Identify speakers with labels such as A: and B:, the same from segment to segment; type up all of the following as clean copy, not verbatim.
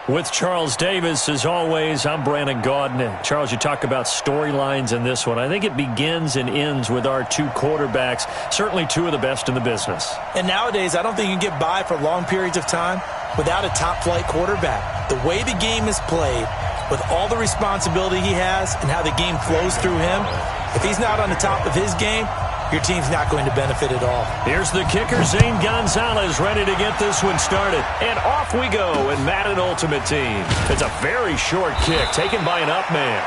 A: With Charles Davis, as always, I'm Brandon Gaudin. Charles, you talk about storylines in this one. I think it begins and ends with our two quarterbacks, certainly two of the best in the business.
B: And nowadays, I don't think you can get by for long periods of time without a top-flight quarterback. The way the game is played, with all the responsibility he has and how the game flows through him, if he's not on the top of his game, your team's not going to benefit at all.
A: Here's the kicker, Zane Gonzalez, ready to get this one started. And off we go in Madden Ultimate Team. It's a very short kick taken by an up man.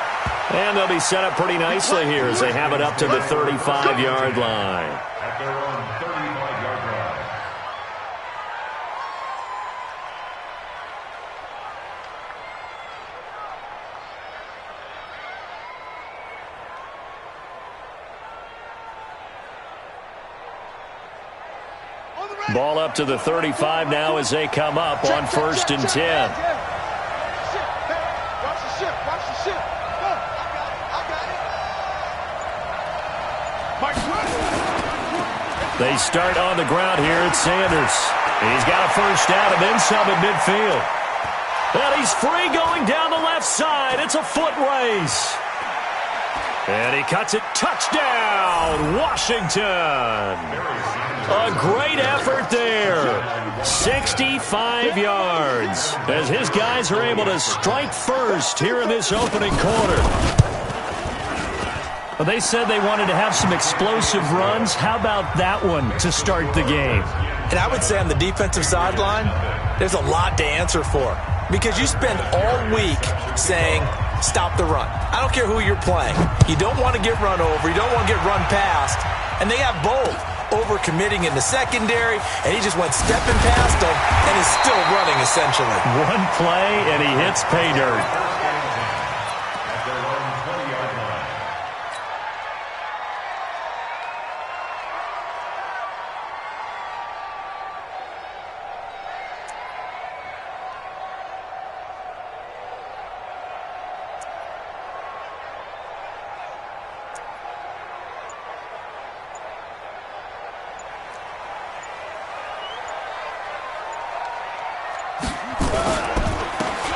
A: And they'll be set up pretty nicely here as they have it up to the 35-yard line. Ball up to the 35 now as they come up on 1st and 10. They start on the ground here at Sanders. He's got a first down and then some at midfield. And he's free going down the left side. It's a foot race. And he cuts it. Touchdown, Washington. A great effort there. 65 yards as his guys are able to strike first here in this opening quarter. Well, they said they wanted to have some explosive runs. How about that one to start the game?
B: And I would say on the defensive sideline, there's a lot to answer for. Because you spend all week saying, stop the run. I don't care who you're playing. You don't want to get run over. You don't want to get run past. And they have both. Over-committing in the secondary, and he just went stepping past them and is still running, essentially.
A: One play, and he hits pay dirt.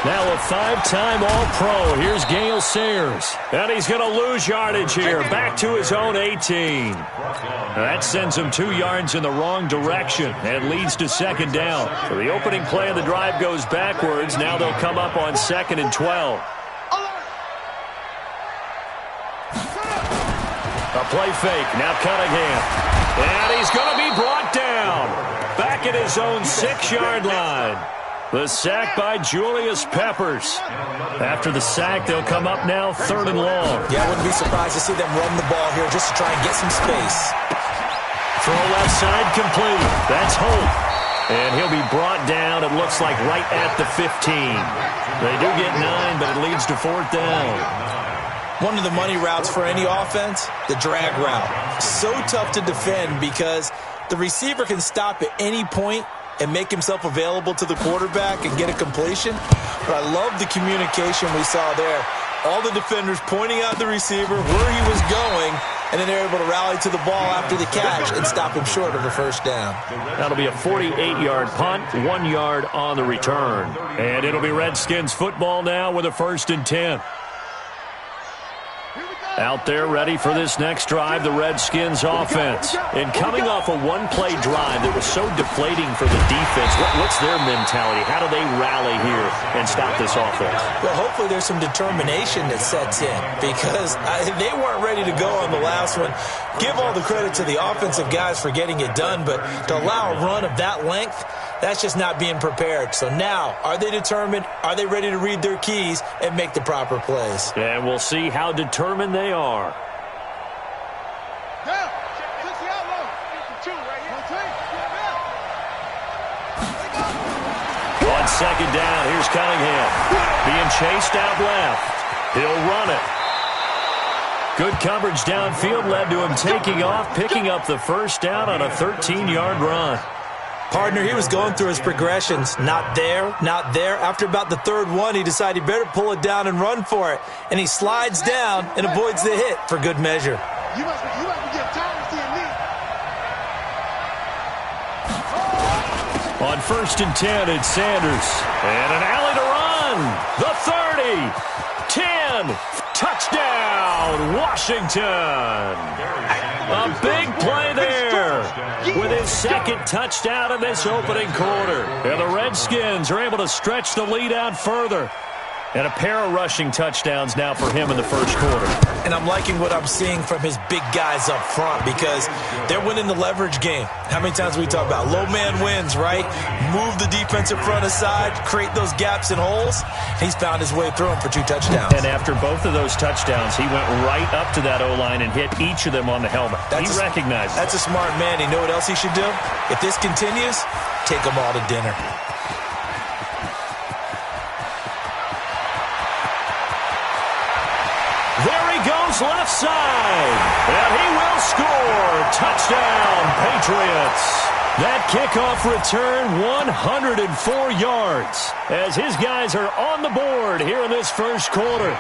A: Now a five-time All-Pro. Here's Gale Sayers. And he's going to lose yardage here. Back to his own 18. That sends him 2 yards in the wrong direction and leads to second down. So the opening play of the drive goes backwards. Now they'll come up on 2nd and 12. A play fake. Now Cunningham. And he's going to be brought down. Back at his own 6-yard line. The sack by Julius Peppers. After the sack, they'll come up now 3rd and long.
B: Yeah, I wouldn't be surprised to see them run the ball here just to try and get some space.
A: Throw left side complete. That's Holt. And he'll be brought down, it looks like, right at the 15. They do get 9, but it leads to 4th down.
B: One of the money routes for any offense, the drag route. So tough to defend because the receiver can stop at any point and make himself available to the quarterback and get a completion. But I love the communication we saw there. All the defenders pointing out the receiver, where he was going, and then they're able to rally to the ball after the catch and stop him short of a first down.
A: That'll be a 48-yard punt, 1 yard on the return. And it'll be Redskins football now with a 1st and 10. Out there ready for this next drive, the Redskins offense. And coming off a one-play drive that was so deflating for the defense, what's their mentality? How do they rally here and stop this offense?
B: Well, hopefully there's some determination that sets in because they weren't ready to go on the last one. Give all the credit to the offensive guys for getting it done, but to allow a run of that length, that's just not being prepared. So now, are they determined? Are they ready to read their keys and make the proper plays?
A: And we'll see how determined they are. On 2nd down, here's Cunningham. Being chased out left. He'll run it. Good coverage downfield led to him taking off, picking up the first down on a 13-yard run.
B: Partner, he was going through his progressions. Not there, not there. After about the 3rd one, he decided he better pull it down and run for it. And he slides down and avoids the hit for good measure.
C: You must be getting tired of seeing me.
A: On 1st and 10, it's Sanders. And an alley to run. The 30. 10. Touchdown, Washington. A big play there with his second touchdown in this opening quarter. And the Redskins are able to stretch the lead out further. And a pair of rushing touchdowns now for him in the first quarter.
B: And I'm liking what I'm seeing from his big guys up front because they're winning the leverage game. How many times we talk about low man wins, right? Move the defensive front aside, create those gaps and holes. He's found his way through them for 2 touchdowns.
A: And after both of those touchdowns, he went right up to that O-line and hit each of them on the helmet. He recognized it.
B: That's a smart man. You know what else he should do? If this continues, take them all to dinner.
A: Left side, and he will score. Touchdown, Patriots. That kickoff return, 104 yards, as his guys are on the board here in this first quarter.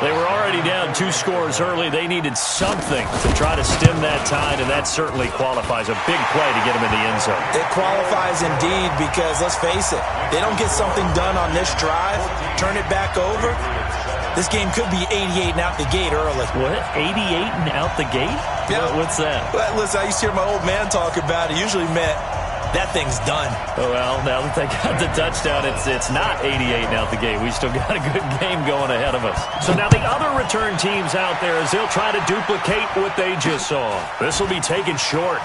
A: They were already down 2 scores early. They needed something to try to stem that tide, and that certainly qualifies. A big play to get them in the end zone.
B: It qualifies indeed because, let's face it, they don't get something done on this drive, turn it back over. This game could be 88 and out the gate early.
A: What? 88 and out the gate?
B: Yeah.
A: What's that?
B: Well, listen, I used to hear my old man talk about it. It usually meant that thing's done.
A: Oh, well, now that they got the touchdown, it's not 88 and out the gate. We still got a good game going ahead of us. So now the other return teams out there as they'll try to duplicate what they just saw. This will be taken short.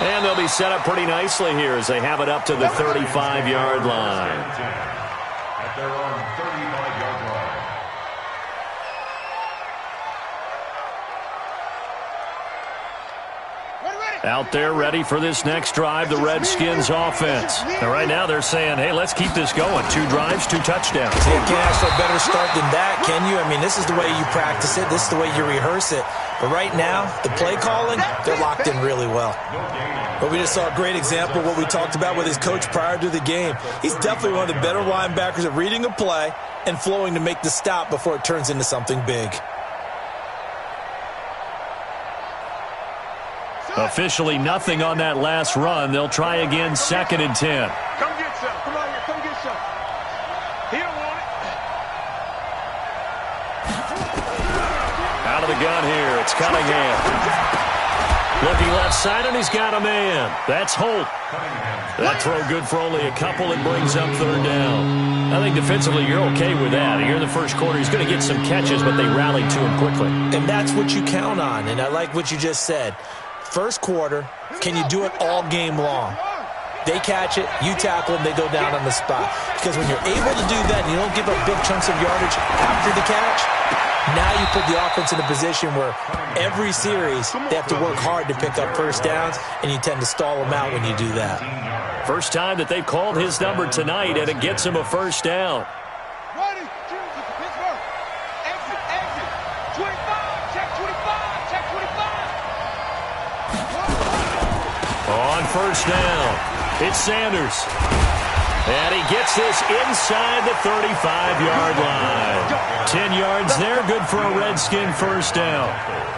A: And they'll be set up pretty nicely here as they have it up to the 35-yard line.
D: At their own 35-yard line.
A: Out there ready for this next drive, the Redskins offense. Now right now they're saying, hey, let's keep this going. 2 drives, 2 touchdowns.
B: You can't ask for a better start than that, can you? I mean, this is the way you practice it. This is the way you rehearse it. But right now, the play calling, they're locked in really well. But we just saw a great example of what we talked about with his coach prior to the game. He's definitely one of the better linebackers at reading a play and flowing to make the stop before it turns into something big.
A: Officially nothing on that last run. They'll try again, 2nd and 10.
C: Come get some. Come on here. Come get some. He don't want it.
A: Out of the gun here. It's Cunningham. Looking left side, and he's got a man. That's Holt. That throw good for only a couple. It brings up 3rd down. I think defensively you're okay with that. Here in the first quarter, he's going to get some catches, but they rallied to him quickly.
B: And that's what you count on, and I like what you just said. First quarter, can you do it all game long? They catch it, you tackle them, they go down on the spot. Because when you're able to do that and you don't give up big chunks of yardage after the catch, now you put the offense in a position where every series they have to work hard to pick up first downs, and you tend to stall them out when you do that.
A: First time that they've called his number tonight, and it gets him a first down.
C: Ready. Pittsburgh. Exit. 25. Check 25. Check 25.
A: On first down, it's Sanders. And he gets this inside the 35-yard line. 10 yards there, good for a Redskin first down.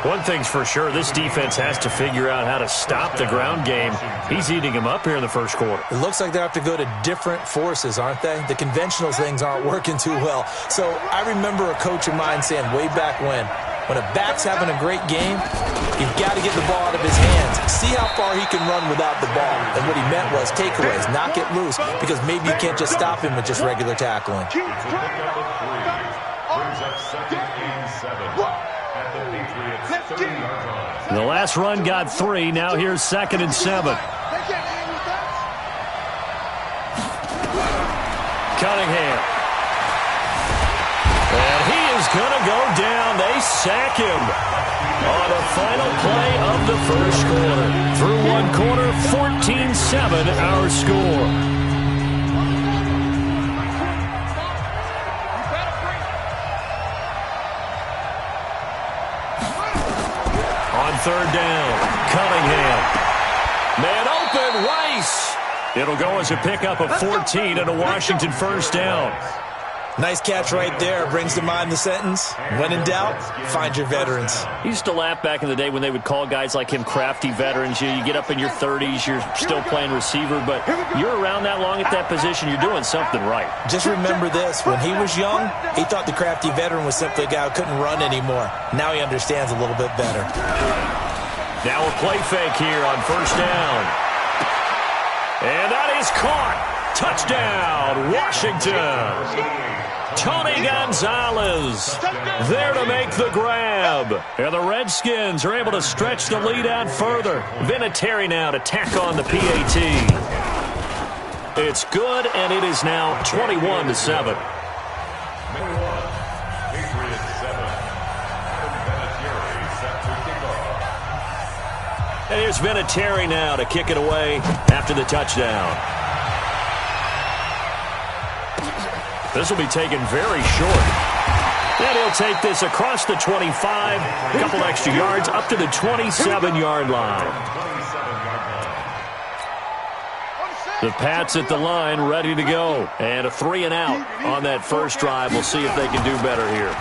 A: One thing's for sure, this defense has to figure out how to stop the ground game. He's eating him up here in the first quarter.
B: It looks like they have to go to different forces, aren't they? The conventional things aren't working too well. So I remember a coach of mine saying way back when a back's having a great game, you've got to get the ball out of his hands. See how far he can run without the ball. And what he meant was takeaways, knock it loose, because maybe you can't just stop him with just regular tackling.
D: Brings up 2nd and 7 at the Patriots' 30-yard line.
A: The last run got 3. Now here's 2nd and 7. Cunningham. And he is going to go down. They sack him on the final play of the first quarter. Through one quarter, 14-7 our score. On 3rd down, Cunningham. Man open, Rice. It'll go as a pickup of 14 and a Washington first down.
B: Nice catch right there. Brings to mind the sentence, when in doubt, find your veterans.
A: He used to laugh back in the day when they would call guys like him crafty veterans. You get up in your 30s, you're still playing receiver, but you're around that long at that position, you're doing something right.
B: Just remember this. When he was young, he thought the crafty veteran was simply a guy who couldn't run anymore. Now he understands a little bit better.
A: Now a play fake here on first down. And that is caught. Touchdown, Washington. Tony Gonzalez there to make the grab. And the Redskins are able to stretch the lead out further. Vinatieri now to tack on the PAT. It's good, and it is now 21-7. And here's Vinatieri now to kick it away after the touchdown. This will be taken very short. And he'll take this across the 25, a couple extra yards, up to the 27-yard line. The Pats at the line, ready to go. And a 3-and-out on that first drive. We'll see if they can do better here.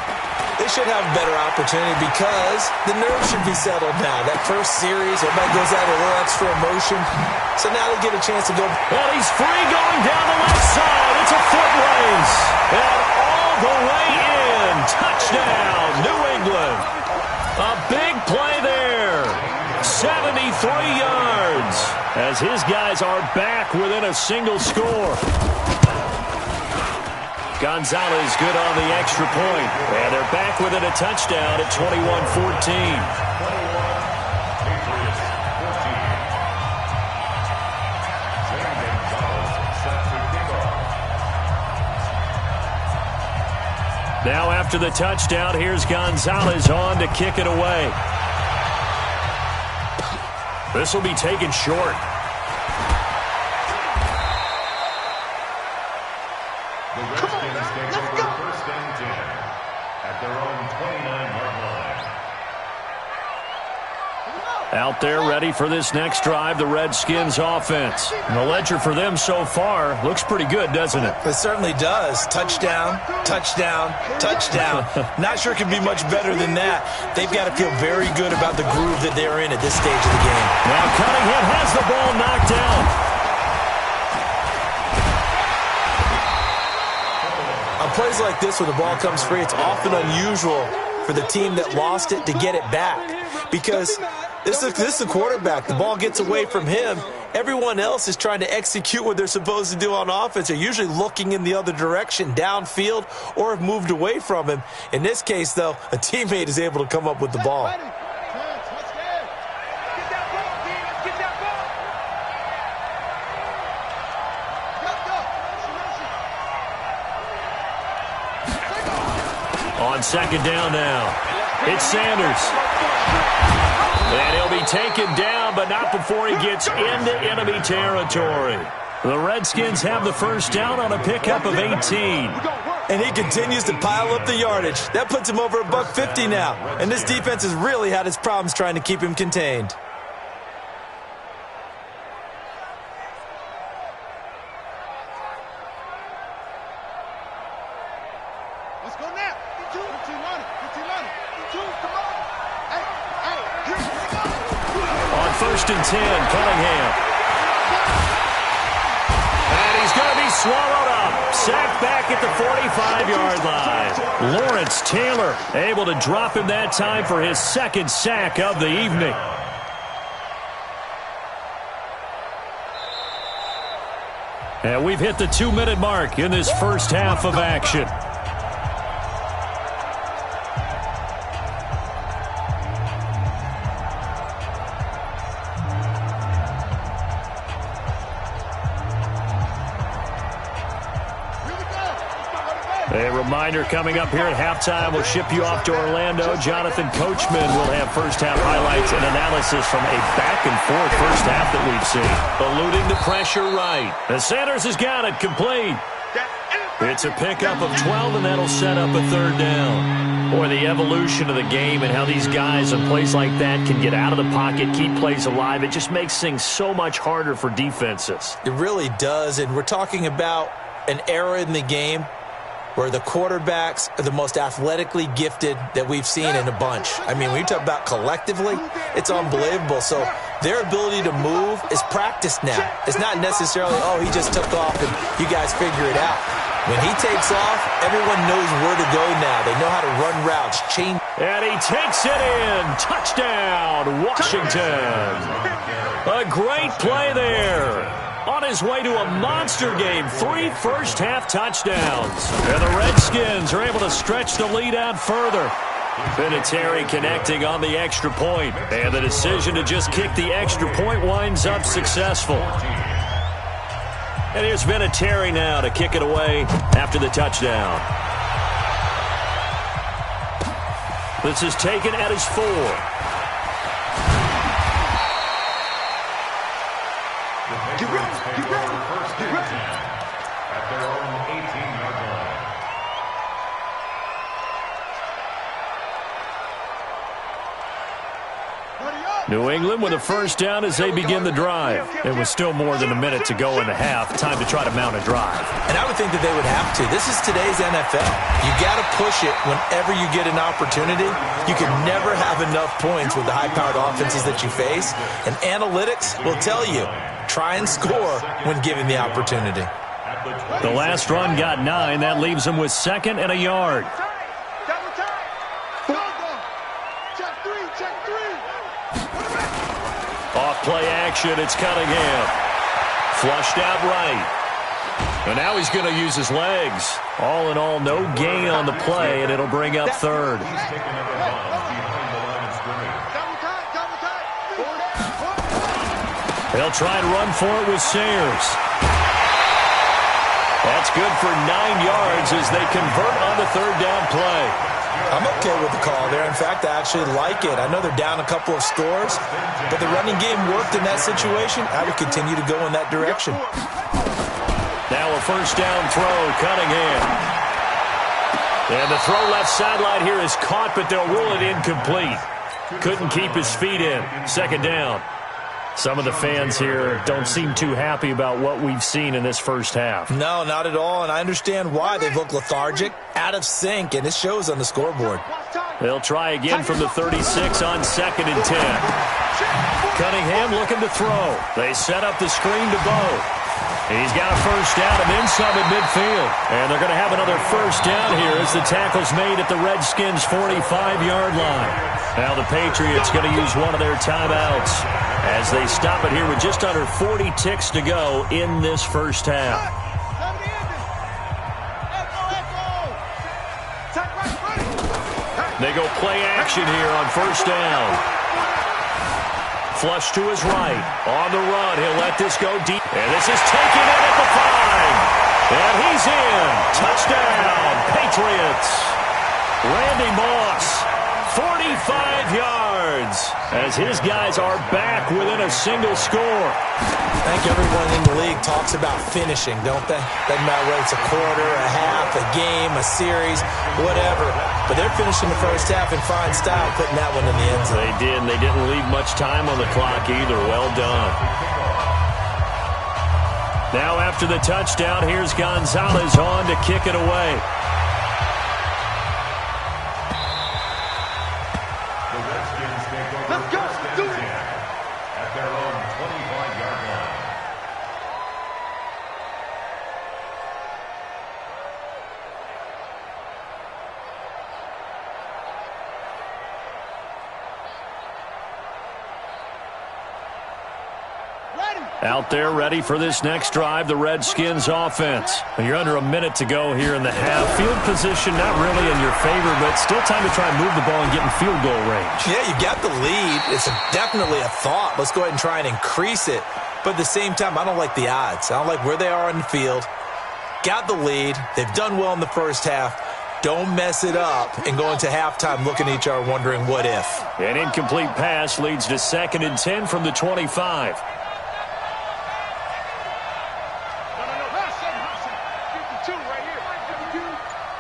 B: They should have a better opportunity because the nerves should be settled now. That first series, everybody goes out with a little extra emotion. So now they get a chance to go.
A: And he's free going down the left side. It's a foot race. And all the way in. Touchdown, New England. A big play there. 73 yards as his guys are back within a single score. Gonzalez good on the extra point. And they're back within a touchdown at 21-14. Now after the touchdown, here's Gonzalez on to kick it away. This will be taken short.
D: The Redskins take over first and 10 at their own 29-yard line.
A: Out there ready for this next drive, the Redskins offense. And the ledger for them so far looks pretty good, doesn't it?
B: It certainly does. Touchdown, touchdown, touchdown. Not sure it can be much better than that. They've got to feel very good about the groove that they're in at this stage of the game.
A: Now Cunningham has the ball knocked out.
B: On plays like this where the ball comes free, it's often unusual for the team that lost it to get it back. Because this is the quarterback. The ball gets away from him. Everyone else is trying to execute what they're supposed to do on offense. They're usually looking in the other direction, downfield, or have moved away from him. In this case, though, a teammate is able to come up with the ball.
A: On second down now, it's Sanders. And he'll be taken down, but not before he gets into enemy territory. The Redskins have the first down on a pickup of 18.
B: And he continues to pile up the yardage. That puts him over $150 now. And this defense has really had its problems trying to keep him contained.
C: Let's go now.
A: On first and 10, Cunningham. And he's going to be swallowed up. Sacked back at the 45-yard line. Lawrence Taylor able to drop him that time for his second sack of the evening. And we've hit the 2-minute mark in this first half of action. A reminder coming up here at halftime, we'll ship you off to Orlando. Jonathan Coachman will have first-half highlights and analysis from a back-and-forth first half that we've seen. Eluding the pressure right. And Sanders has got it complete. It's a pickup of 12, and that'll set up a third down. Boy, the evolution of the game and how these guys on plays like that can get out of the pocket, keep plays alive, it just makes things so much harder for defenses.
B: It really does, and we're talking about an era in the game where the quarterbacks are the most athletically gifted that we've seen in a bunch. I mean, when you talk about collectively, it's unbelievable. So their ability to move is practiced now. It's not necessarily, oh, he just took off and you guys figure it out. When he takes off, everyone knows where to go now. They know how to run routes, change.
A: And he takes it in. Touchdown, Washington. A great play there. On his way to a monster game, 3 first-half touchdowns. And the Redskins are able to stretch the lead out further. Vinatieri connecting on the extra point. And the decision to just kick the extra point winds up successful. And here's Vinatieri now to kick it away after the touchdown. This is taken at his 4.
C: Get ready, get ready, get ready.
D: At their own 18-yard line.
A: New England with a first down as they begin the drive. It was still more than a minute to go in the half. Time to try to mount a drive.
B: And I would think that they would have to. This is today's NFL. You got to push it whenever you get an opportunity. You can never have enough points with the high-powered offenses that you face. And analytics will tell you, try and score when given the opportunity.
A: The last run got 9. That leaves them with 2nd and a yard.
C: Double time. Go, go. Check 3, check 3.
A: Off play action, it's Cunningham. Flushed out right. And now he's going to use his legs. All in all, no gain on the play, and it'll bring up 3rd.
D: He's taking up a bounds behind the line of scrimmage.
C: Double time, double time.
A: They'll try and run for it with Sayers. That's good for 9 yards as they convert on the 3rd down play.
B: I'm okay with the call there. In fact, I actually like it. I know they're down a couple of scores, but the running game worked in that situation. I would continue to go in that direction.
A: Now a first down throw, Cunningham. And the throw left sideline here is caught, but they'll rule it incomplete. Couldn't keep his feet in. 2nd down. Some of the fans here don't seem too happy about what we've seen in this first half.
B: No, not at all, and I understand why. They've looked lethargic, out of sync, and it shows on the scoreboard.
A: They'll try again from the 36 on 2nd and 10. Cunningham looking to throw. They set up the screen to Bo. He's got a first down and then some at midfield. And they're going to have another first down here as the tackle's made at the Redskins' 45-yard line. Now the Patriots going to use one of their timeouts as they stop it here with just under 40 ticks to go in this first half. They go play action here on first down. Flush to his right. On the run. He'll let this go deep. And this is taken in at the 5. And he's in. Touchdown, Patriots. Randy Moss, 45 yards, as his guys are back within a single score.
B: I think everyone in the league talks about finishing, don't they? Doesn't matter whether it's a quarter, a half, a game, a series, whatever. But they're finishing the first half in fine style, putting that one in the end zone.
A: They did, and they didn't leave much time on the clock either. Well done. Now after the touchdown, here's Gonzalez on to kick it away.
C: Let's go. Do it.
D: At their own 25-yard line.
A: Out there ready for this next drive, the Redskins offense. You're under a minute to go here in the half. Field position not really in your favor, but still time to try and move the ball and get in field goal range.
B: Yeah, you got the lead. It's definitely a thought. Let's go ahead and try and increase it. But at the same time, I don't like the odds. I don't like where they are on the field. Got the lead. They've done well in the first half. Don't mess it up and go into halftime looking at each other wondering what if.
A: An incomplete pass leads to 2nd and 10 from the 25.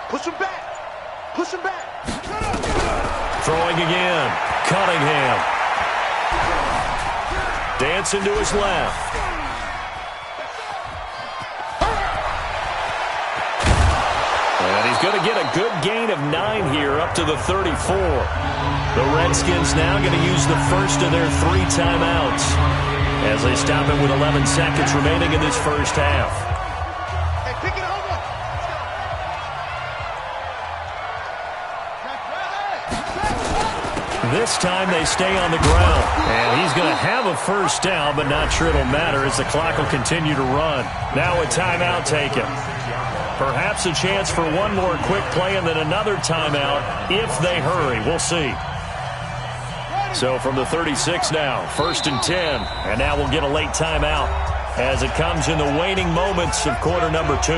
C: Push him back. Push him back.
A: Throwing again. Cunningham. Dancing to his left. And he's going to get a good gain of 9 here up to the 34. The Redskins now going to use the first of their 3 timeouts as they stop it with 11 seconds remaining in this first half.
C: Hey, pick it over.
A: This time they stay on the ground. And he's going to have a first down, but not sure it'll matter as the clock will continue to run. Now a timeout taken. Perhaps a chance for one more quick play and then another timeout if they hurry. We'll see. So from the 36 now, 1st and 10. And now we'll get a late timeout as it comes in the waning moments of quarter number 2.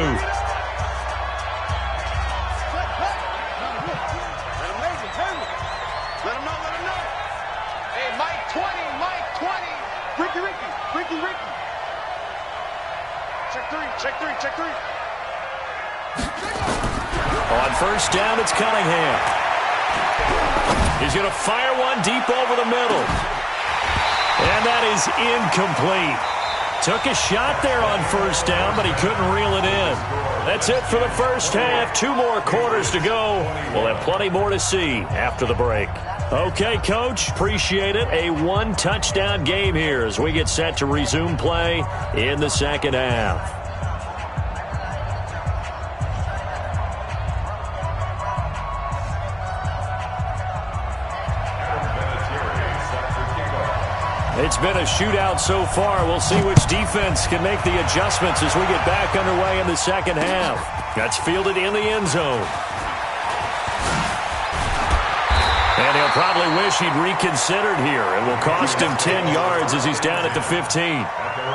C: Check three.
A: On first down, it's Cunningham. He's going to fire one deep over the middle. And that is incomplete. Took a shot there on first down, but he couldn't reel it in. That's it for the first half. 2 more quarters to go. We'll have plenty more to see after the break. Okay, Coach, appreciate it. A 1-touchdown game here as we get set to resume play in the second half. It's been a shootout so far. We'll see which defense can make the adjustments as we get back underway in the second half. That's fielded in the end zone. And he'll probably wish he'd reconsidered here. It will cost him 10 yards as he's down at the 15.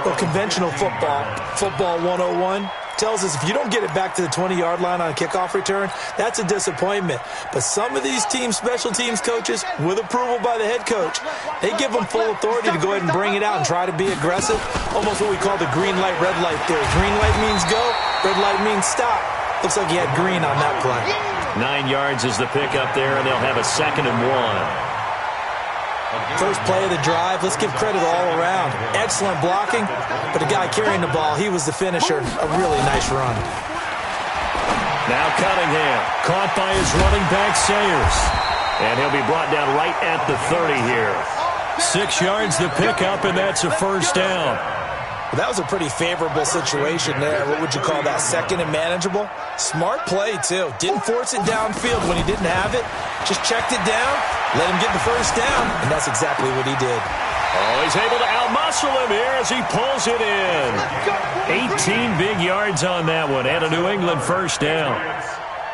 B: Well, conventional football 101, tells us if you don't get it back to the 20-yard line on a kickoff return, that's a disappointment. But some of these special teams coaches, with approval by the head coach, they give them full authority to go ahead and bring it out and try to be aggressive. Almost what we call the green light, red light theory. Green light means go, red light means stop. Looks like he had green on that play.
A: 9 yards is the pickup there, and they'll have a 2nd and 1.
B: First play of the drive. Let's give credit all around. Excellent blocking, but the guy carrying the ball, he was the finisher. A really nice run.
A: Now Cunningham, caught by his running back, Sayers. And he'll be brought down right at the 30 here. 6 yards the pickup, and that's a first down.
B: That was a pretty favorable situation there. What would you call that? 2nd and manageable? Smart play, too. Didn't force it downfield when he didn't have it. Just checked it down, let him get the first down, and that's exactly what he did.
A: Oh, he's able to outmuscle him here as he pulls it in. 18 big yards on that one, and a New England first down.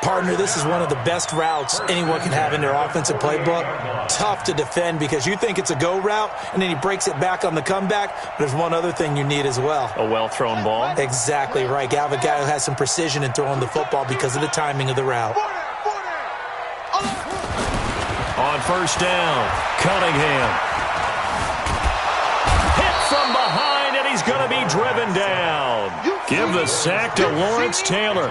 B: Partner, this is one of the best routes anyone can have in their offensive playbook. Tough to defend because you think it's a go route, and then he breaks it back on the comeback. But there's one other thing you need as well.
A: A well-thrown ball?
B: Exactly right. You have a guy who has some precision in throwing the football because of the timing of the route.
A: On first down, Cunningham. Hit from behind, and he's going to be driven down. Give the sack to Lawrence Taylor.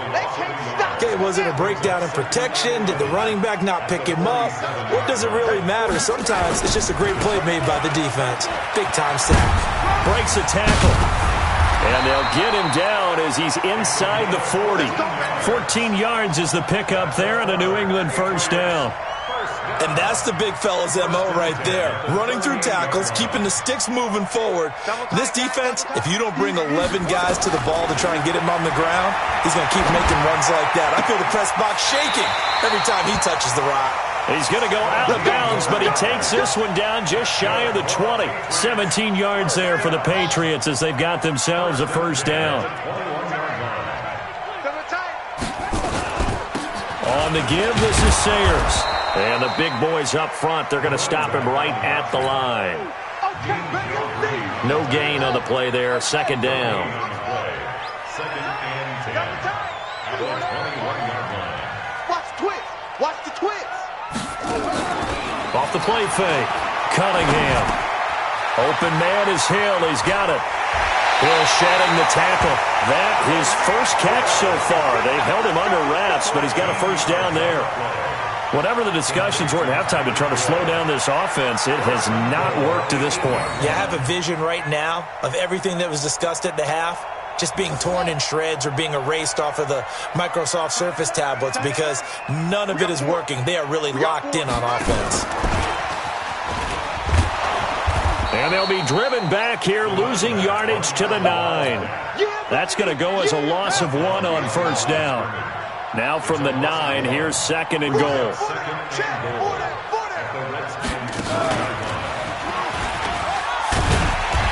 B: Okay, was it a breakdown in protection? Did the running back not pick him up? What does it really matter? Sometimes it's just a great play made by the defense. Big-time sack.
A: Breaks a tackle. And they'll get him down as he's inside the 40. 14 yards is the pickup there, and a New England first down.
B: And that's the big fella's MO right there. Running through tackles, keeping the sticks moving forward. This defense, if you don't bring 11 guys to the ball to try and get him on the ground, he's going to keep making runs like that. I feel the press box shaking every time he touches the rock.
A: He's going to go out of bounds, but he takes this one down just shy of the 20. 17 yards there for the Patriots as they've got themselves a first down. On the give, this is Sayers. And the big boys up front, they're going to stop him right at the line. No gain on the play there. 2nd down.
D: 2nd and 10. At the 21-yard line.
C: Watch the twist. Watch the twist.
A: Off the play fake. Cunningham. Open man is Hill. He's got it. Hill shedding the tackle. That his first catch so far. They've held him under wraps, but he's got a first down there. Whatever the discussions were at halftime to try to slow down this offense, it has not worked to this point.
B: You have a vision right now of everything that was discussed at the half. just being torn in shreds or being erased off of the Microsoft Surface tablets because none of it is working. They are really locked in on offense.
A: And they'll be driven back here, losing yardage to the 9. That's going to go as a loss of 1 on first down. Now from the 9, here's 2nd and goal.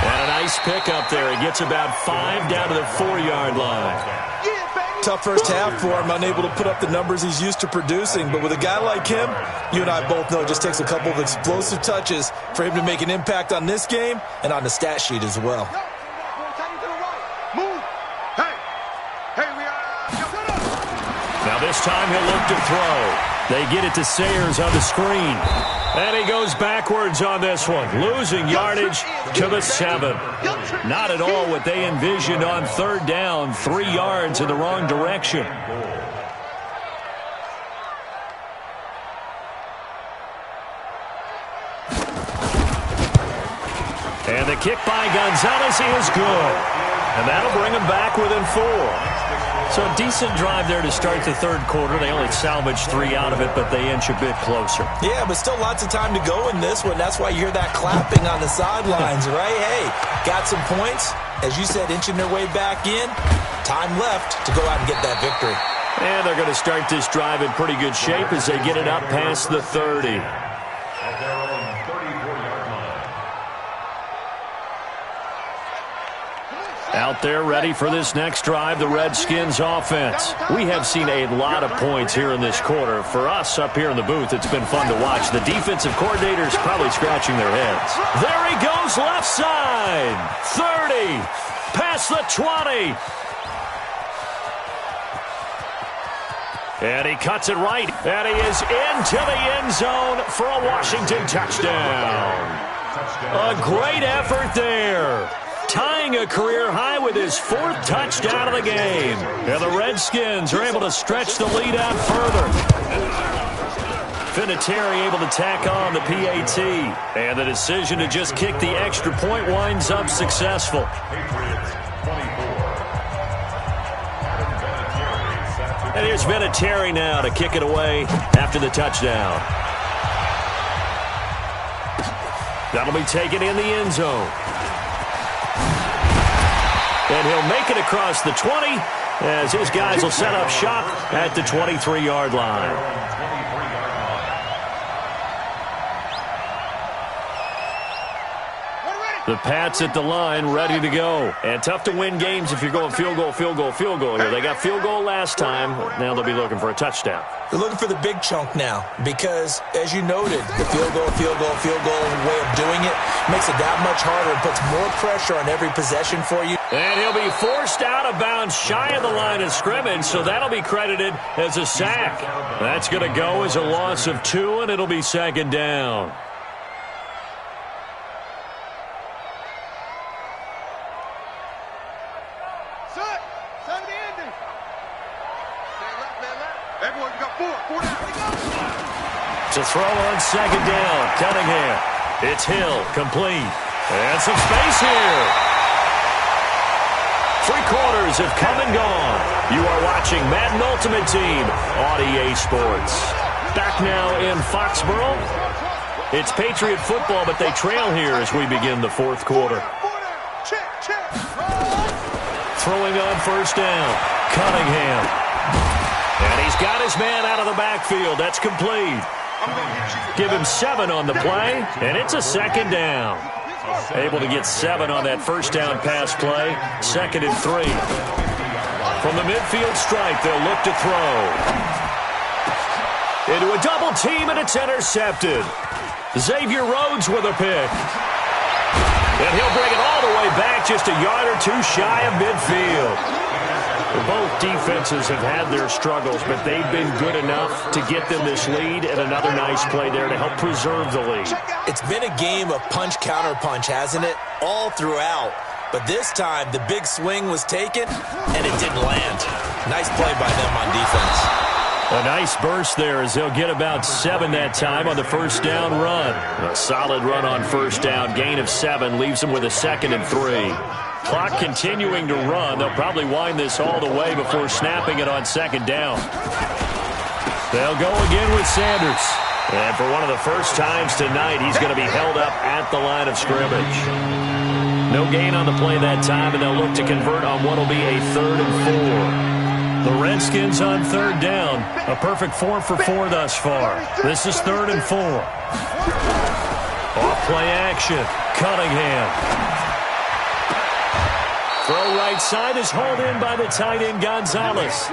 A: And a nice pickup there. He gets about 5 down to the 4-yard line.
B: Tough first half for him, unable to put up the numbers he's used to producing. But with a guy like him, you and I both know it just takes a couple of explosive touches for him to make an impact on this game and on the stat sheet as well.
A: Now this time he'll look to throw. They get it to Sayers on the screen. And he goes backwards on this one, losing yardage to the 7. Not at all what they envisioned on third down, 3 yards in the wrong direction. And the kick by Gonzalez is good. And that'll bring him back within 4. So a decent drive there to start the third quarter. They only salvaged 3 out of it, but they inch a bit closer.
B: Yeah, but still lots of time to go in this one. That's why you hear that clapping on the sidelines, right? Hey, got some points. As you said, inching their way back in. Time left to go out and get that victory.
A: And they're going to start this drive in pretty good shape as they get it up past the 30.
D: At their own 34-yard line.
A: Out there ready for this next drive, the Redskins offense. We have seen a lot of points here in this quarter. For us up here in the booth, it's been fun to watch. The defensive coordinators probably scratching their heads. There he goes, left side. 30, past the 20. And he cuts it right. And he is into the end zone for a Washington touchdown. A great effort there. Tying a career high with his 4th touchdown of the game. And the Redskins are able to stretch the lead out further. Vinatieri able to tack on the PAT. And the decision to just kick the extra point winds up successful. And here's Vinatieri now to kick it away after the touchdown. That'll be taken in the end zone. And he'll make it across the 20 as his guys will set up shop at the 23-yard line. The Pats at the line, ready to go. And tough to win games if you're going field goal, field goal, field goal here. They got field goal last time. Now they'll be looking for a touchdown.
B: They're looking for the big chunk now because, as you noted, the field goal way of doing it makes it that much harder and puts more pressure on every possession for you.
A: And he'll be forced out of bounds shy of the line of scrimmage, so that'll be credited as a sack. That's going to go as a loss of 2, and it'll be 2nd down. To throw on 2nd down, Cunningham. It's Hill, complete. And some space here. 3 quarters have come and gone. You are watching Madden Ultimate Team on EA Sports. Back now in Foxborough. It's Patriot football, but they trail here as we begin the 4th quarter. Throwing on 1st down, Cunningham. And he's got his man out of the backfield. That's complete. Give him 7 on the play, and it's a 2nd down. Able to get 7 on that 1st down pass play. 2nd and 3. From the midfield stripe, they'll look to throw. Into a double team, and it's intercepted. Xavier Rhodes with a pick. And he'll bring it all the way back, just a yard or 2 shy of midfield. Both defenses have had their struggles, but they've been good enough to get them this lead, and another nice play there to help preserve the lead.
B: It's been a game of punch-counter-punch, hasn't it? All throughout. But this time, the big swing was taken, and it didn't land. Nice play by them on defense.
A: A nice burst there as they'll get about 7 that time on the 1st down run. A solid run on 1st down. Gain of 7 leaves them with a 2nd and 3. Clock continuing to run. They'll probably wind this all the way before snapping it on second down. They'll go again with Sanders. And for one of the first times tonight, he's going to be held up at the line of scrimmage. No gain on the play that time, and they'll look to convert on what will be a 3rd and 4. The Redskins on 3rd down. A perfect 4 for 4 thus far. This is 3rd and 4. Off play action. Cunningham. Throw right side is hauled in by the tight end Gonzalez.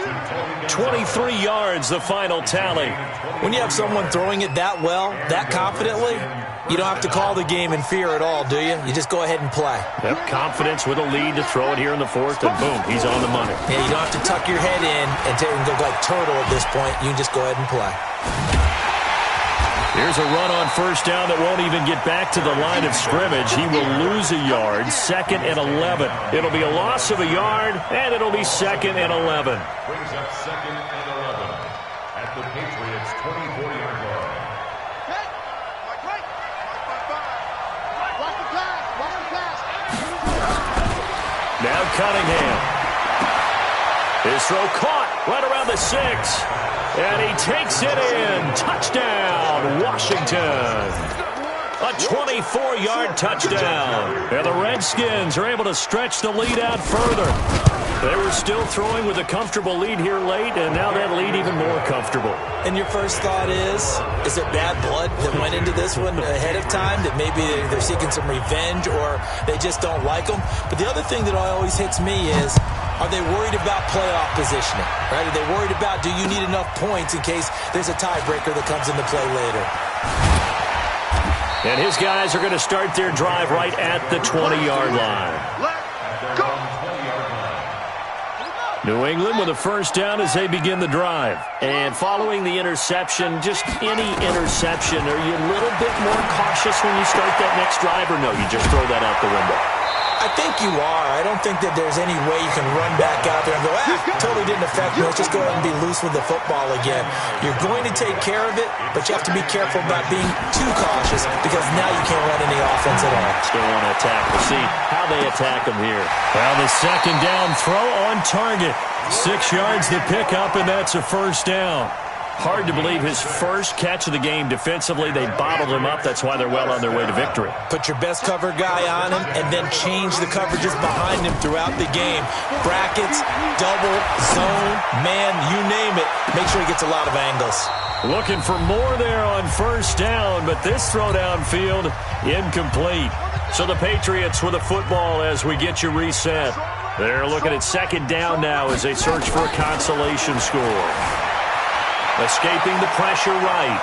A: 23 yards, the final tally.
B: When you have someone throwing it that well, that confidently, you don't have to call the game in fear at all, do you? You just go ahead and play.
A: Yep, confidence with a lead to throw it here in the 4th, and boom, he's on the money.
B: Yeah, you don't have to tuck your head in and go like turtle at this point. You can just go ahead and play.
A: Here's a run on 1st down that won't even get back to the line of scrimmage. He will lose a yard, 2nd and 11. It'll be a loss of a yard, and it'll be 2nd and 11.
D: Brings up 2nd and 11 at the Patriots' 24-yard line.
A: Now Cunningham. His throw caught right around the 6. And he takes it in. Touchdown, Washington. A 24-yard touchdown. And the Redskins are able to stretch the lead out further. They were still throwing with a comfortable lead here late, and now that lead even more comfortable.
B: And your first thought is it bad blood that went into this one ahead of time, that maybe they're seeking some revenge or they just don't like them? But the other thing that always hits me is, are they worried about playoff positioning? Right? Are they worried about, do you need enough points in case there's a tiebreaker that comes into play later?
A: And his guys are going to start their drive right at the 20-yard line.
C: Let's go.
A: New England with a 1st down as they begin the drive. And following the interception, just any interception, are you a little bit more cautious when you start that next drive, or no, you just throw that out the window?
B: I think you are. I don't think that there's any way you can run back out there and go, totally didn't affect me. Let's just go ahead and be loose with the football again. You're going to take care of it, but you have to be careful about being too cautious because now you can't run any offense at all.
A: Still want to attack. We'll see how they attack them here. Well, the 2nd down throw on target. 6 yards to pick up, and that's a 1st down. Hard to believe his first catch of the game defensively. They bottled him up. That's why they're well on their way to victory.
B: Put your best cover guy on him and then change the coverages behind him throughout the game. Brackets, double, zone, man, you name it. Make sure he gets a lot of angles.
A: Looking for more there on 1st down, but this throw downfield incomplete. So the Patriots with a football as we get you reset. They're looking at 2nd down now as they search for a consolation score. Escaping the pressure right.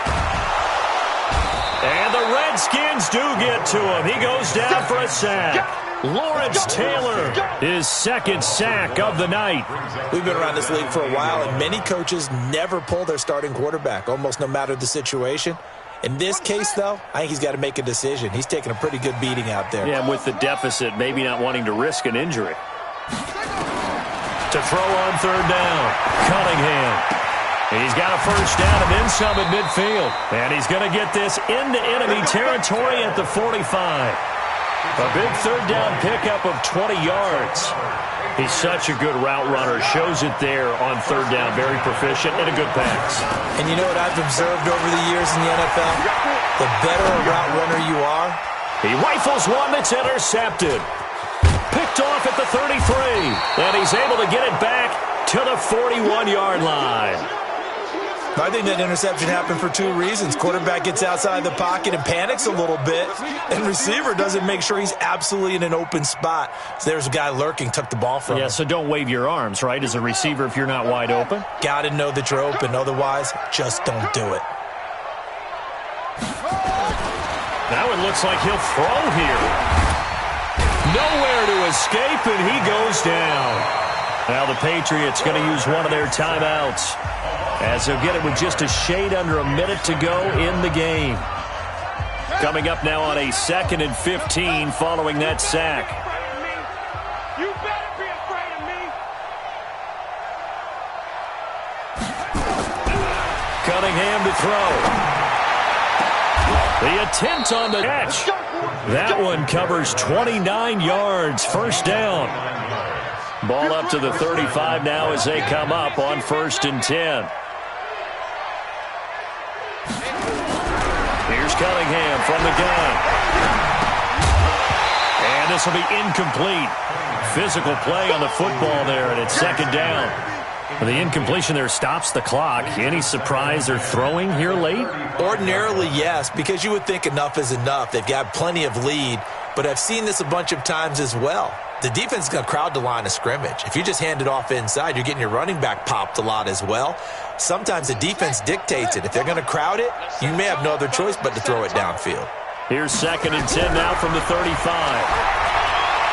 A: And the Redskins do get to him. He goes down for a sack. Lawrence Taylor, his 2nd sack of the night.
B: We've been around this league for a while, and many coaches never pull their starting quarterback, almost no matter the situation. In this case, though, I think he's got to make a decision. He's taking a pretty good beating out there.
A: Yeah, with the deficit, maybe not wanting to risk an injury. To throw on 3rd down, Cunningham. He's got a 1st down and then some at midfield. And he's going to get this into enemy territory at the 45. A big 3rd down pickup of 20 yards. He's such a good route runner. Shows it there on 3rd down. Very proficient and a good pass.
B: And you know what I've observed over the years in the NFL? The better a route runner you are.
A: He rifles one that's intercepted. Picked off at the 33. And he's able to get it back to the 41-yard line.
B: I think that interception happened for 2 reasons. Quarterback gets outside the pocket and panics a little bit, and receiver doesn't make sure he's absolutely in an open spot. So there's a guy lurking, took the ball from him.
A: Yeah, so don't wave your arms, right, as a receiver if you're not wide open.
B: Got to know that you're open. Otherwise, just don't do it.
A: Now it looks like he'll throw here. Nowhere to escape, and he goes down. Now the Patriots going to use one of their timeouts, as they'll get it with just a shade under a minute to go in the game. Coming up now on a 2nd and 15 following that sack.
C: You better be afraid of me.
A: Cunningham to throw. The attempt on the catch. That one covers 29 yards. First down. Ball up to the 35 now as they come up on 1st and 10. Here's Cunningham from the gun. And this will be incomplete. Physical play on the football there, and it's 2nd down. The incompletion there stops the clock. Any surprise they're throwing here late?
B: Ordinarily, yes, because you would think enough is enough. They've got plenty of lead, but I've seen this a bunch of times as well. The defense is going to crowd the line of scrimmage. If you just hand it off inside, you're getting your running back popped a lot as well. Sometimes the defense dictates it. If they're going to crowd it, you may have no other choice but to throw it downfield.
A: Here's 2nd and 10 now from the 35.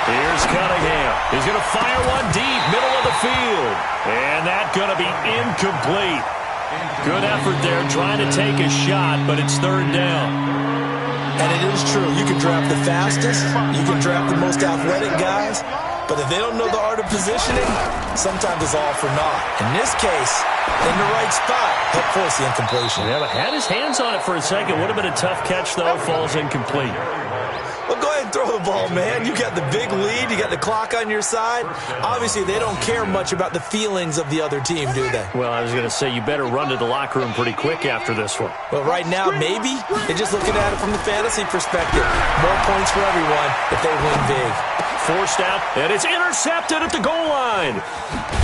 A: Here's Cunningham. He's going to fire one deep, middle of the field. And that's going to be incomplete. Good effort there trying to take a shot, but it's 3rd down.
B: And it is true. You can draft the fastest. You can draft the most athletic guys. But if they don't know the art of positioning, sometimes it's all for naught. In this case, in the right spot, help force the incompletion.
A: Yeah, but had his hands on it for a second. Would have been a tough catch, though. Falls incomplete.
B: Well, go ahead and throw the ball, man. You got the big lead. You got the clock on your side. Obviously, they don't care much about the feelings of the other team, do they?
A: Well, I was going to say, you better run to the locker room pretty quick after this one.
B: Well, right now, maybe. They're just looking at it from the fantasy perspective. More points for everyone if they win big.
A: Forced out, and it's intercepted at the goal line.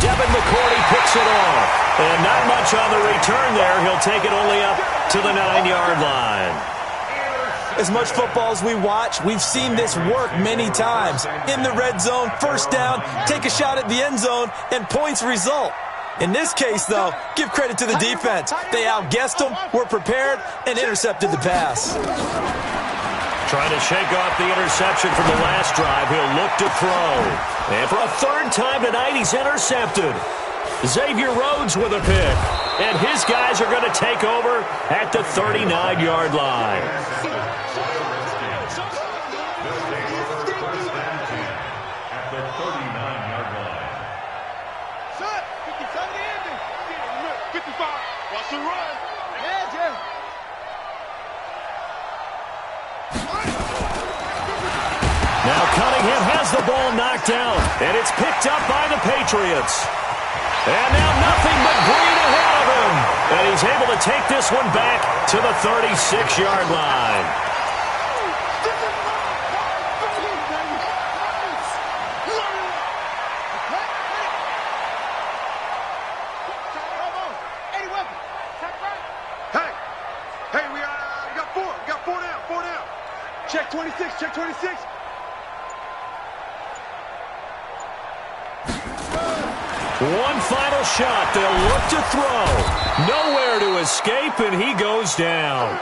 A: Devin McCourty picks it off. And not much on the return there. He'll take it only up to the 9-yard line.
B: As much football as we watch, we've seen this work many times. In the red zone, first down, take a shot at the end zone, and points result. In this case, though, give credit to the defense. They outguessed them, were prepared, and intercepted the pass.
A: Trying to shake off the interception from the last drive. He'll look to throw. And for a 3rd time tonight, he's intercepted. Xavier Rhodes with a pick. And his guys are going to take over at the 39-yard line. Now Cunningham has the ball knocked down, and it's picked up by the Patriots. And now nothing but green ahead of him. And he's able to take this one back to the 36-yard line.
C: Check 26, check 26.
A: One final shot. They'll look to throw. Nowhere to escape, and he goes down.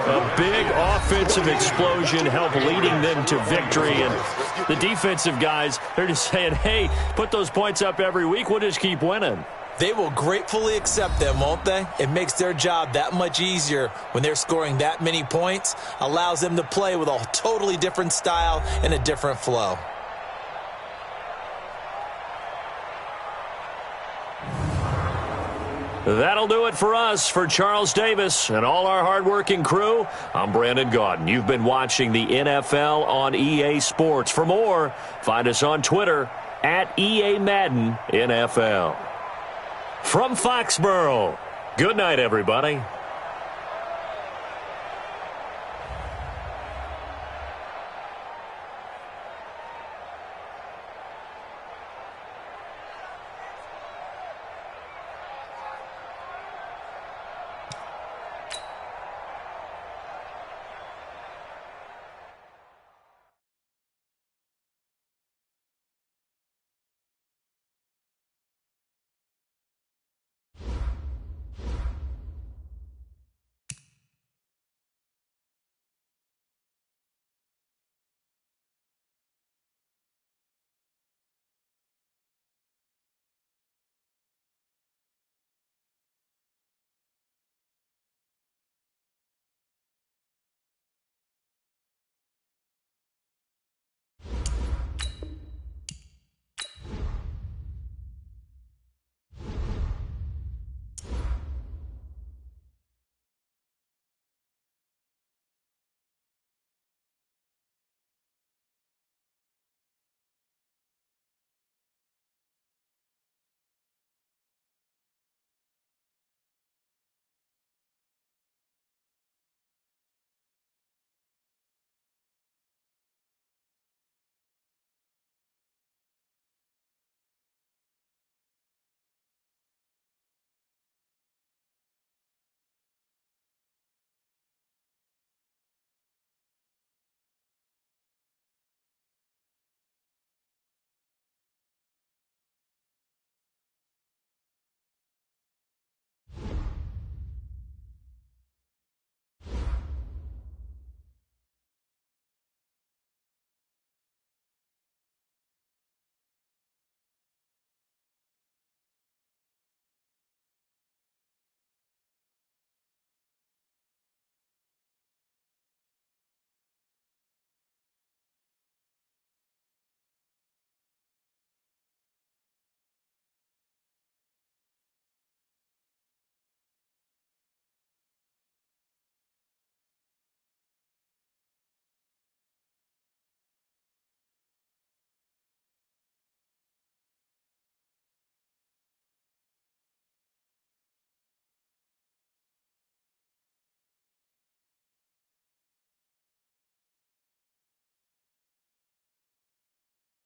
A: A big offensive explosion helped leading them to victory. And the defensive guys, they're just saying, hey, put those points up every week. We'll just keep winning.
B: They will gratefully accept them, won't they? It makes their job that much easier when they're scoring that many points. Allows them to play with a totally different style and a different flow.
A: That'll do it for us. For Charles Davis and all our hardworking crew, I'm Brandon Gaudin. You've been watching the NFL on EA Sports. For more, find us on Twitter at EA Madden NFL. From Foxborough, good night, everybody.